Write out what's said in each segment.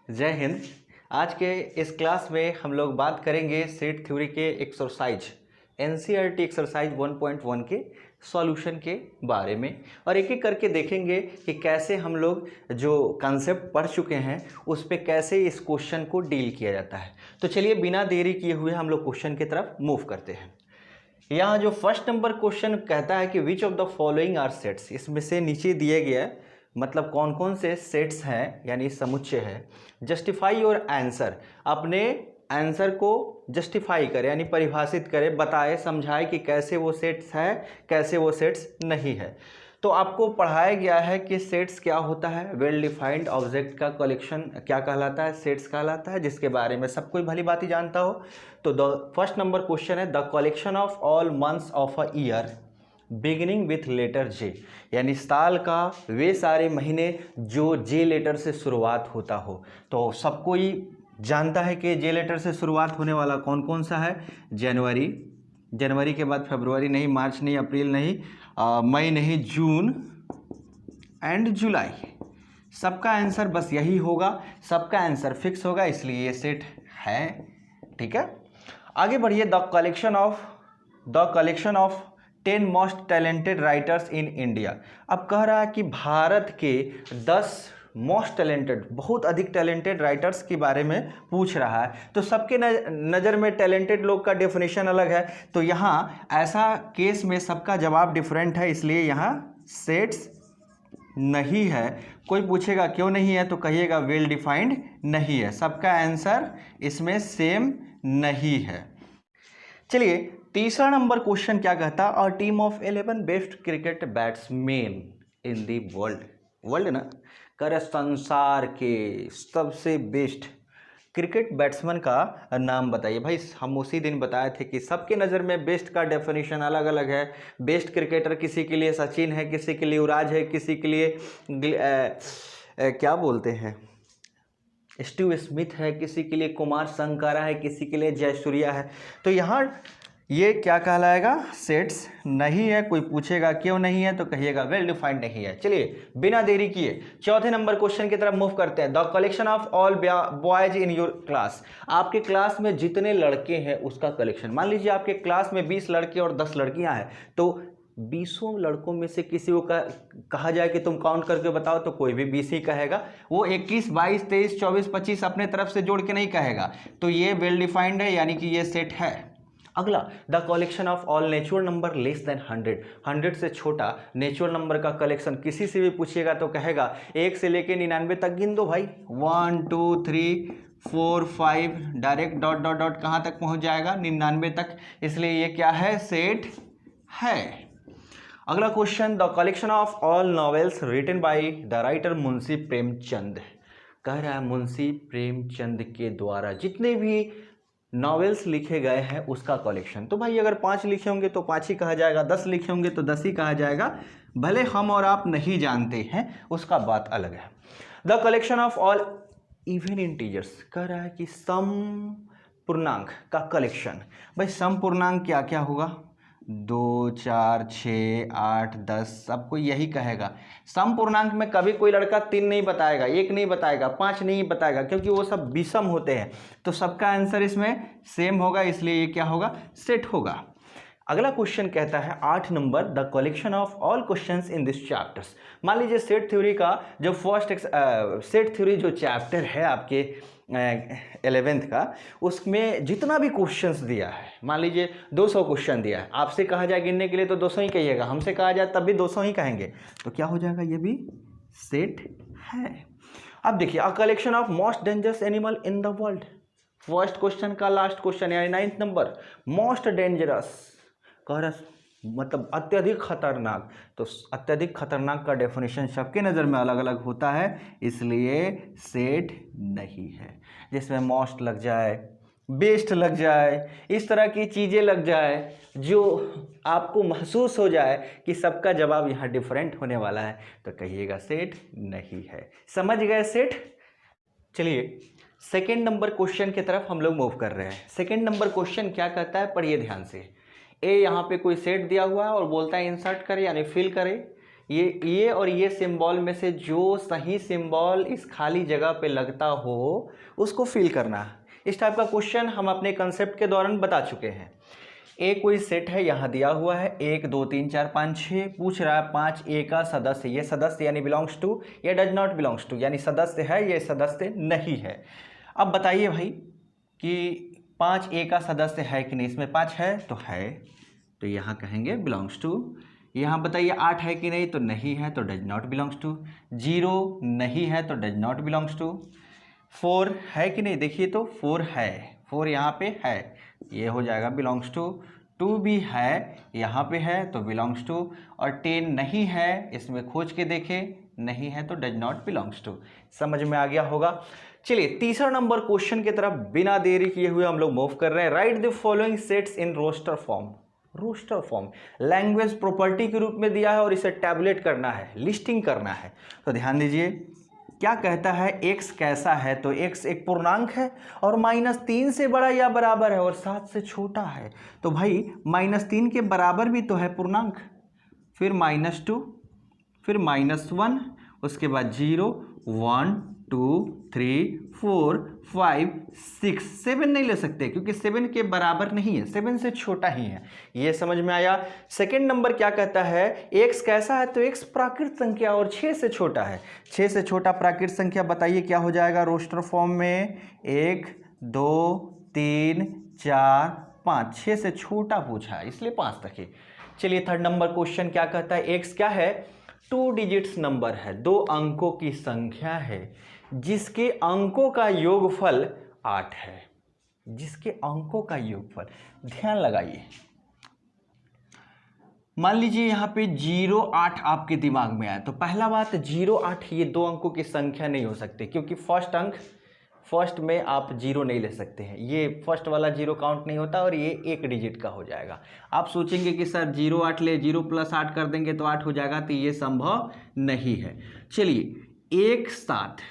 जय हिंद। आज के इस क्लास में हम लोग बात करेंगे सेट थ्योरी के एक्सरसाइज एनसीईआरटी एक्सरसाइज 1.1 के सॉल्यूशन के बारे में और एक एक करके देखेंगे कि कैसे हम लोग जो कंसेप्ट पढ़ चुके हैं उस पे कैसे इस क्वेश्चन को डील किया जाता है। तो चलिए बिना देरी किए हुए हम लोग क्वेश्चन की तरफ मूव करते हैं। यहाँ जो फर्स्ट नंबर क्वेश्चन कहता है कि which of the following are sets, इसमें से नीचे दिए गया मतलब कौन कौन से सेट्स हैं यानी समुच्चय है। जस्टिफाई योर आंसर, अपने आंसर को जस्टिफाई करे यानी परिभाषित करे, बताए समझाए कि कैसे वो सेट्स है कैसे वो सेट्स नहीं है। तो आपको पढ़ाया गया है कि सेट्स क्या होता है, वेल डिफाइंड ऑब्जेक्ट का कलेक्शन क्या कहलाता है, सेट्स कहलाता है, जिसके बारे में सब कोई भली बात ही जानता हो। तो द फर्स्ट नंबर क्वेश्चन है the collection of all months of a year beginning with letter J, यानी साल का वे सारे महीने जो जे लेटर से शुरुआत होता हो। तो सब कोई जानता है कि जे लेटर से शुरुआत होने वाला कौन कौन सा है। जनवरी, जनवरी के बाद फरवरी नहीं, मार्च नहीं, अप्रैल नहीं, मई नहीं, जून एंड जुलाई। सबका आंसर बस यही होगा, सबका आंसर फिक्स होगा, इसलिए ये सेट है। ठीक है, आगे बढ़िए। The collection of 10 most talented writers in India. अब कह रहा है कि भारत के 10 मोस्ट टैलेंटेड, बहुत अधिक टैलेंटेड राइटर्स के बारे में पूछ रहा है। तो सबके नज़र में टैलेंटेड लोग का डेफिनेशन अलग है, तो यहाँ ऐसा केस में सबका जवाब डिफरेंट है, इसलिए यहाँ सेट्स नहीं है। कोई पूछेगा क्यों नहीं है तो कहिएगा वेल डिफाइंड नहीं है, सबका आंसर इसमें सेम नहीं है। चलिए तीसरा नंबर क्वेश्चन क्या कहता है, a team of 11 best cricket batsman in the world ना, कर संसार के सबसे बेस्ट क्रिकेट बैट्समैन का नाम बताइए। भाई हम उसी दिन बताए थे कि सबके नज़र में बेस्ट का डेफिनेशन अलग अलग है। बेस्ट क्रिकेटर किसी के लिए सचिन है, किसी के लिए युवराज है, किसी के लिए क्या बोलते हैं स्टीव स्मिथ है, किसी के लिए कुमार संगकारा है, किसी के लिए जयसूर्या है। तो यहाँ ये क्या कहलाएगा, सेट्स नहीं है। कोई पूछेगा क्यों नहीं है तो कहिएगा वेल डिफाइंड नहीं है। चलिए बिना देरी किए चौथे नंबर क्वेश्चन की तरफ मूव करते हैं। The collection of all boys in your class, आपके क्लास में जितने लड़के हैं उसका कलेक्शन। मान लीजिए आपके क्लास में 20 लड़के और 10 लड़कियां हैं, तो 20 लड़कों में से किसी को कहा जाए कि तुम काउंट करके बताओ तो कोई भी 20 ही कहेगा, वो 21, 22, 23, 24, 25 अपने तरफ से जोड़ के नहीं कहेगा। तो ये वेल डिफाइंड है यानी कि ये सेट है। अगला, the collection of all natural number less than 100 से छोटा नेचुरल नंबर का कलेक्शन किसी से भी पूछिएगा तो कहेगा 1 से लेके 99 तक गिन दो भाई, 1 2 3 4 5 डायरेक्ट डॉट डॉट डॉट कहाँ तक पहुँच जाएगा, 99 तक, इसलिए ये क्या है, सेट है। अगला question, the collection of all novels written by the writer Munshi Premchand, कह रहा है मुंशी प्रेमचंद के द्वारा जितने भी नॉवेल्स लिखे गए हैं उसका कलेक्शन। तो भाई अगर 5 लिखे होंगे तो 5 ही कहा जाएगा, 10 लिखे होंगे तो 10 ही कहा जाएगा, भले हम और आप नहीं जानते हैं उसका बात अलग है। The collection of all even integers, कह रहा है कि सम पूर्णांक का कलेक्शन। भाई सम पूर्णांक क्या क्या होगा, 2 4 6 8 10, सबको यही कहेगा। सम पूर्णांक में कभी कोई लड़का 3 नहीं बताएगा, 1 नहीं बताएगा, 5 नहीं बताएगा, क्योंकि वो सब विषम होते हैं। तो सबका आंसर इसमें सेम होगा, इसलिए ये क्या होगा, सेट होगा। अगला क्वेश्चन कहता है 8 number, the collection of all questions in this chapters. मान लीजिए सेट थ्योरी का जो सेट थ्योरी जो चैप्टर है आपके 11th का, उसमें जितना भी क्वेश्चंस दिया है, मान लीजिए 200 क्वेश्चन दिया है, आपसे कहा जाए गिनने के लिए तो 200 ही कहिएगा, हमसे कहा जाए तब भी 200 ही कहेंगे, तो क्या हो जाएगा, ये भी सेट है। अब देखिए, a collection of most dangerous animal in the world, first question का लास्ट क्वेश्चन यानी 9th नंबर, मोस्ट डेंजरस कह रहा मतलब अत्यधिक खतरनाक। तो अत्यधिक खतरनाक का डेफिनेशन सबके नज़र में अलग अलग होता है, इसलिए सेट नहीं है। जिसमें मोस्ट लग जाए, बेस्ट लग जाए, इस तरह की चीज़ें लग जाए जो आपको महसूस हो जाए कि सबका जवाब यहाँ डिफरेंट होने वाला है, तो कहिएगा सेट नहीं है। समझ गए सेट। चलिए सेकेंड नंबर क्वेश्चन की तरफ हम लोग मूव कर रहे हैं। सेकेंड नंबर क्वेश्चन क्या कहता है, पढ़िए ध्यान से। ए यहाँ पे कोई सेट दिया हुआ है और बोलता है इंसर्ट करे यानी फिल करे ये और ये सिंबल में से जो सही सिंबल इस खाली जगह पे लगता हो उसको फिल करना है। इस टाइप का क्वेश्चन हम अपने कंसेप्ट के दौरान बता चुके हैं। ए कोई सेट है, यहाँ दिया हुआ है 1 2 3 4 5 6, पूछ रहा है 5 ए का सदस्य, ये सदस्य यानी बिलोंग्स टू, ये डज नॉट बिलोंग्स टू यानी सदस्य है, ये सदस्य नहीं है। अब बताइए भाई कि 5 ए का सदस्य है कि नहीं, इसमें 5 है तो यहाँ कहेंगे बिलोंग्स टू। यहाँ बताइए 8 है कि नहीं, तो नहीं है तो डज नॉट बिलोंग्स टू। 0 नहीं है तो डज नॉट बिलोंग्स टू। 4 है कि नहीं, देखिए तो 4 है, 4 यहाँ पे है, ये हो जाएगा बिलोंग्स टू। 2 भी है, यहाँ पे है तो बिलोंग्स टू। और 10 नहीं है, इसमें खोज के देखें, नहीं है तो डज नॉट बिलोंग्स टू। समझ में आ गया होगा। चलिए तीसरा नंबर क्वेश्चन की तरफ बिना देरी किए हुए हम लोग मूव कर रहे हैं। Write the following sets in roster form. Roster form language property के रूप में दिया है और इसे टैबुलेट करना है, लिस्टिंग करना है। तो ध्यान दीजिए क्या कहता है, x कैसा है, तो x एक पूर्णांक है और -3 से बड़ा या बराबर है और 7 से छोटा है। तो भाई -3 के बराबर भी तो है पूर्णांक, फिर -2, फिर -1, उसके बाद 0 1 2 3 4 5 6 7 नहीं ले सकते क्योंकि 7 के बराबर नहीं है, 7 से छोटा ही है। ये समझ में आया। सेकंड नंबर क्या कहता है, x कैसा है, तो x प्राकृत संख्या और 6 से छोटा है। 6 से छोटा प्राकृत संख्या बताइए क्या हो जाएगा रोस्टर फॉर्म में, 1 2 3 4 5, 6 से छोटा पूछा है इसलिए 5 तक ही। चलिए थर्ड नंबर क्वेश्चन क्या कहता है, x क्या है, 2 डिजिट्स नंबर है, 2 अंकों की संख्या है जिसके अंकों का योगफल 8 है, जिसके अंकों का योगफल। ध्यान लगाइए, मान लीजिए यहाँ पे 0 8 आपके दिमाग में आया, तो पहला बात 0 8 ये 2 अंकों की संख्या नहीं हो सकती क्योंकि फर्स्ट में आप 0 नहीं ले सकते हैं, ये फर्स्ट वाला 0 काउंट नहीं होता और ये 1 डिजिट का हो जाएगा। आप सोचेंगे कि सर 0 8 ले, 0 + 8 कर देंगे तो 8 हो जाएगा, तो ये संभव नहीं है। चलिए एक साथ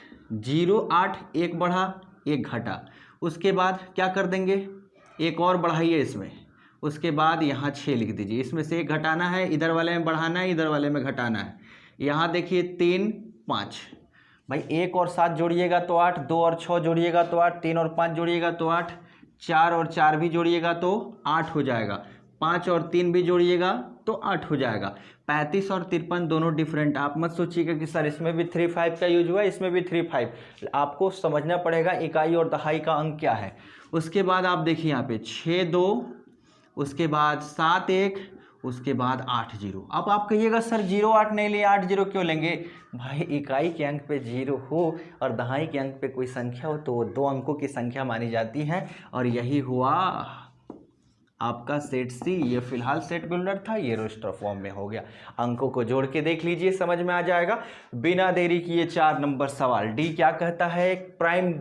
0 8 1 बढ़ा 1 घटा, उसके बाद क्या कर देंगे, एक और बढ़ाइए इसमें, उसके बाद यहाँ 6 लिख दीजिए, इसमें से 1 घटाना है, इधर वाले में बढ़ाना है, इधर वाले में घटाना है। यहाँ देखिए 3 5, भाई 1 और 7 जोड़िएगा तो 8, 2 और 6 जोड़िएगा तो 8, 3 और 5 जोड़िएगा तो 8, 4 और 4 भी जोड़िएगा तो 8 हो जाएगा, 5 और 3 भी जोड़िएगा तो 8 हो जाएगा। 35 और 53 दोनों डिफरेंट, आप मत सोचिएगा कि सर इसमें भी 3 5 का यूज हुआ है, इसमें भी 3 5, आपको समझना पड़ेगा इकाई और दहाई का अंक क्या है। उसके बाद आप देखिए यहाँ पे 6 2, उसके बाद 7 1, उसके बाद 8 0। अब आप कहिएगा सर 0 8 नहीं लिए 8 0 क्यों लेंगे, भाई इकाई के अंक पे 0 हो और दहाई के अंक पे कोई संख्या हो तो वो 2 अंकों की संख्या मानी जाती है, और यही हुआ आपका सेट सी। ये फिलहाल सेट बिल्डर था, ये रोस्टर फॉर्म में हो गया। अंकों को जोड़ के देख लीजिए, समझ में आ जाएगा। बिना देरी किए 4 नंबर सवाल, डी क्या कहता है, एक प्राइम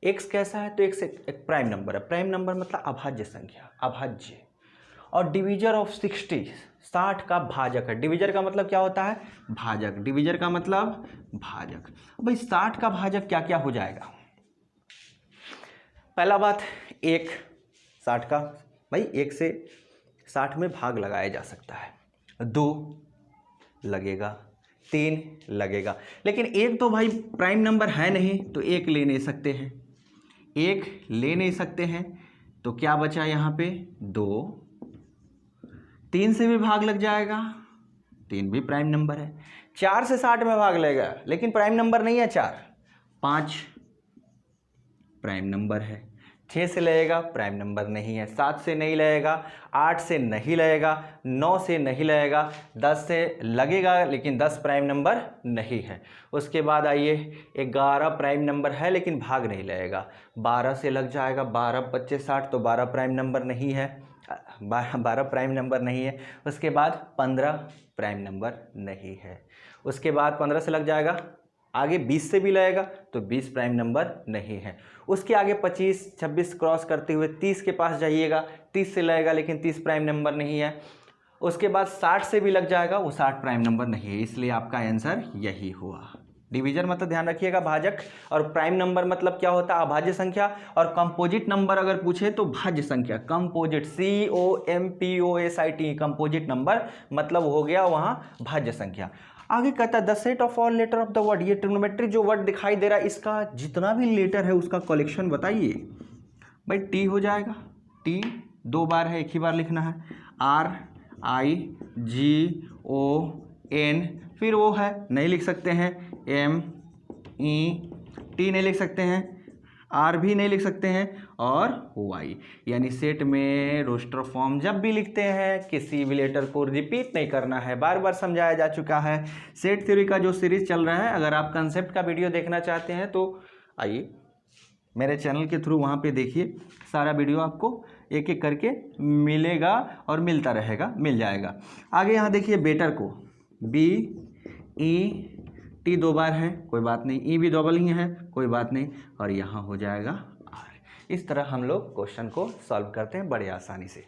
x कैसा है, तो x एक प्राइम नंबर है। प्राइम नंबर मतलब अभाज्य संख्या, अभाज्य, और डिवीजर ऑफ 60 का भाजक है। डिवीजर का मतलब क्या होता है, भाजक, डिवीजर का मतलब भाजक। भाई 60 का भाजक क्या क्या हो जाएगा, पहला बात 1 60 का, भाई 1 से 60 में भाग लगाया जा सकता है, 2 लगेगा, 3 लगेगा, लेकिन 1 तो भाई प्राइम नंबर है नहीं तो 1 ले नहीं सकते हैं, 1 ले नहीं सकते हैं, तो क्या बचा यहाँ पे 2, 3 से भी भाग लग जाएगा, 3 भी प्राइम नंबर है, 4 से 60 में भाग लगेगा लेकिन प्राइम नंबर नहीं है 4, 5 प्राइम नंबर है, 6 से लगेगा प्राइम नंबर नहीं है, 7 से नहीं लगेगा, 8 से नहीं लगेगा, 9 से नहीं लगेगा, 10 से लगेगा लेकिन 10 प्राइम नंबर नहीं है। उसके बाद आइए 11 प्राइम नंबर है लेकिन भाग नहीं लगेगा, 12 से लग जाएगा, 12 25 60 तो 12 प्राइम नंबर नहीं है, 12 प्राइम नंबर नहीं है। उसके बाद 15 प्राइम नंबर नहीं है, उसके बाद 15 से लग जाएगा, आगे 20 से भी लगेगा तो 20 प्राइम नंबर नहीं है। उसके आगे 25 26 क्रॉस करते हुए 30 के पास जाइएगा, 30 से लगेगा लेकिन 30 प्राइम नंबर नहीं है। उसके बाद 60 से भी लग जाएगा, वो 60 प्राइम नंबर नहीं है, इसलिए आपका आंसर यही हुआ। डिवीजन मतलब ध्यान रखिएगा भाजक, और प्राइम नंबर मतलब क्या होता है, अभाज्य संख्या, और कंपोजिट नंबर अगर पूछे तो भाज्य संख्या, कंपोजिट, COMPOSIT, कंपोजिट नंबर मतलब हो गया वहाँ भाज्य संख्या। आगे कहता है the set of all letter of the word, ये ट्रिग्नोमेट्री जो वर्ड दिखाई दे रहा है इसका जितना भी लेटर है उसका कलेक्शन बताइए। भाई टी हो जाएगा, टी 2 बार है, एक ही बार लिखना है, RIGON, फिर वो है नहीं लिख सकते हैं, MET नहीं लिख सकते हैं, R भी नहीं लिख सकते हैं, और Y, यानी सेट में रोस्टर फॉर्म जब भी लिखते हैं किसी भी लेटर को रिपीट नहीं करना है, बार बार समझाया जा चुका है। सेट थ्योरी का जो सीरीज चल रहा है, अगर आप कंसेप्ट का वीडियो देखना चाहते हैं तो आइए मेरे चैनल के थ्रू वहाँ पे देखिए, सारा वीडियो आपको एक एक करके मिलेगा और मिलता रहेगा, मिल जाएगा। आगे यहाँ देखिए बेटर को, BET 2 बार है, कोई बात नहीं, E भी डबल ही है, कोई बात नहीं, और यहाँ हो जाएगा R। इस तरह हम लोग क्वेश्चन को सॉल्व करते हैं बड़े आसानी से।